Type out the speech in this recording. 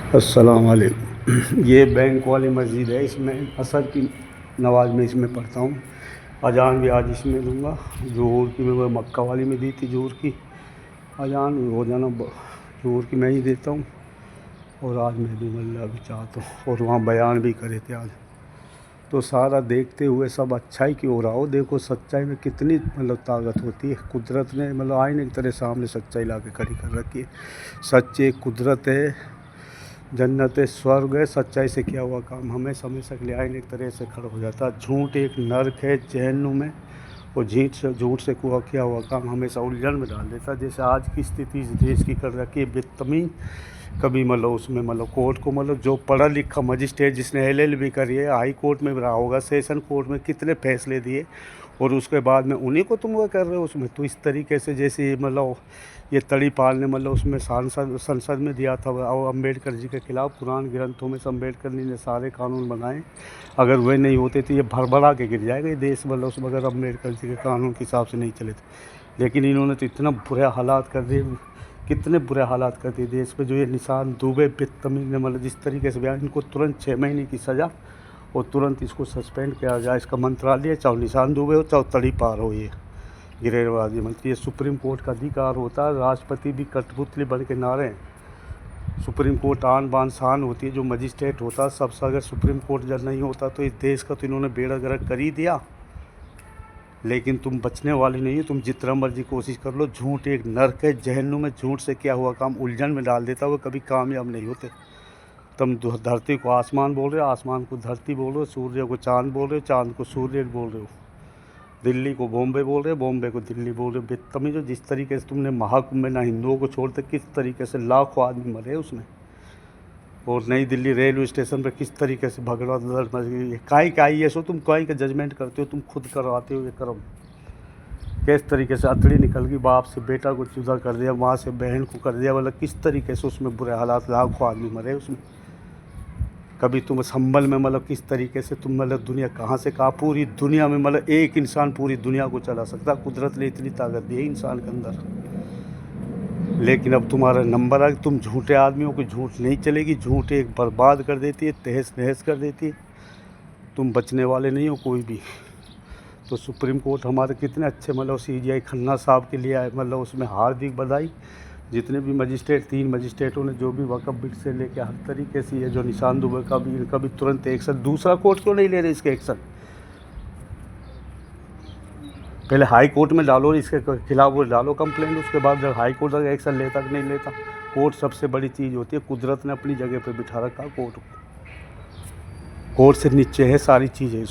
अस्सलाम वालेकुम। ये बैंक वाली मस्जिद है, इसमें असर की नमाज में इसमें पढ़ता हूँ। अजान भी आज इसमें दूंगा। ज़ोहर की मैं मक्का वाली में दी थी, ज़ोहर की अजान रोज़ाना ज़ोहर की मैं ही देता हूँ। और आज मैं दूँगा, अल्लाह भी चाहता हूँ। और वहाँ बयान भी करे थे आज। तो सारा देखते हुए सब अच्छाई की हो रहा हो। देखो सच्चाई में कितनी ताकत होती है। कुदरत ने आईने की तरह सामने सच्चाई ला के खड़ी कर रखी है। सच एक कुदरत है, जन्नत स्वर्ग है। सच्चाई से किया हुआ काम हमेशा हमेशा के लिए आईने एक तरह से खड़ा हो जाता है। झूठ एक नर्क है जहन्नुम में, और झूठ से किया हुआ काम हमेशा उलझन में डाल देता है। जैसे आज की स्थिति इस देश की कर रखी है बदतमीज। कभी उसमें कोर्ट को जो पढ़ा लिखा मजिस्ट्रेट जिसने LLB करी है, हाई कोर्ट में रहा होगा, सेशन कोर्ट में कितने फैसले दिए, और उसके बाद में उन्हीं को तुम वो कर रहे हो उसमें। तो इस तरीके से जैसे ये तड़ी पाल ने उसमें संसद में दिया था, और अम्बेडकर जी के खिलाफ़ कुरान ग्रंथों में से अम्बेडकर जी ने सारे कानून बनाए। अगर वे नहीं होते तो ये भरभरा के गिर जाएगा ये देश। उसमें अगर अम्बेडकर जी के कानून के हिसाब से नहीं चले थे। लेकिन इन्होंने तो इतना बुरे हालात कर दिए, कितने बुरे हालात कर दिए देश पे। जो ये निशान दुबे बदतमीज ने जिस तरीके से बयान, इनको तुरंत 6 महीने की सज़ा और तुरंत इसको सस्पेंड किया जाए। इसका मंत्रालय चाहे निशान दुबे हो चाहे तड़ी पार हो, ये गिरेबाजी मंत्री। ये सुप्रीम कोर्ट का अधिकार होता है। राष्ट्रपति भी कठपुतली बन के नारे हैं। सुप्रीम कोर्ट आन बान शान होती है। जो मजिस्ट्रेट होता है सबसे, अगर सुप्रीम कोर्ट जब नहीं होता तो इस देश का तो इन्होंने बेड़ा गर्क कर ही दिया। लेकिन तुम बचने वाली नहीं हो। तुम जितना मर्जी कोशिश कर लो। झूठ एक नर्क है जहन्नुम में। झूठ से क्या हुआ काम उलझन में डाल देता, वो कभी कामयाब नहीं होते। तुम धरती को आसमान बोल रहे हो, आसमान को धरती बोल रहे हो, सूर्य को चांद बोल रहे हो, चांद को सूर्य बोल रहे हो, दिल्ली को बॉम्बे बोल रहे हो, बॉम्बे को दिल्ली बोल रहे हो। बदतमीज। जिस तरीके से तुमने महाकुंभ में ना हिंदुओं को छोड़ते, किस तरीके से लाखों आदमी मरे उसमें। और नई दिल्ली रेलवे स्टेशन पर किस तरीके से भगड़ा दर्द मच गई। काई का ये सो तुम काई का जजमेंट करते हो, तुम खुद करवाते हो ये कर्म। किस तरीके से अतड़ी निकल गई, बाप से बेटा को जुदा कर दिया, माँ से बहन को कर दिया। किस तरीके से उसमें बुरे हालात, लाखों आदमी मरे उसमें। कभी तुम संभल में किस तरीके से तुम दुनिया कहाँ से कहाँ, पूरी दुनिया में एक इंसान पूरी दुनिया को चला सकता। कुदरत ने इतनी ताकत दी है इंसान के अंदर। लेकिन अब तुम्हारा नंबर आ, तुम झूठे आदमियों को झूठ नहीं चलेगी। झूठ एक बर्बाद कर देती है, तहस नहस कर देती है। तुम बचने वाले नहीं हो कोई भी। तो सुप्रीम कोर्ट हमारे कितने अच्छे CJI खन्ना साहब के लिए आए, उसमें हार्दिक बधाई। जितने भी मजिस्ट्रेट, 3 मजिस्ट्रेटों ने जो भी वक़्फ़ बिट से लेके हर तरीके से, ये जो निशान दुबे का भी, इनका भी तुरंत एक्शन। दूसरा कोर्ट क्यों नहीं ले रहे इसके एक्शन? पहले हाई कोर्ट में डालो, इसके खिलाफ वो डालो कंप्लेंट। उसके बाद जब हाई कोर्ट अगर एक्शन लेता कि नहीं लेता। कोर्ट सबसे बड़ी चीज़ होती है। कुदरत ने अपनी जगह पर बिठा रखा कोर्ट को। कोर्ट से नीचे है सारी चीज़ें।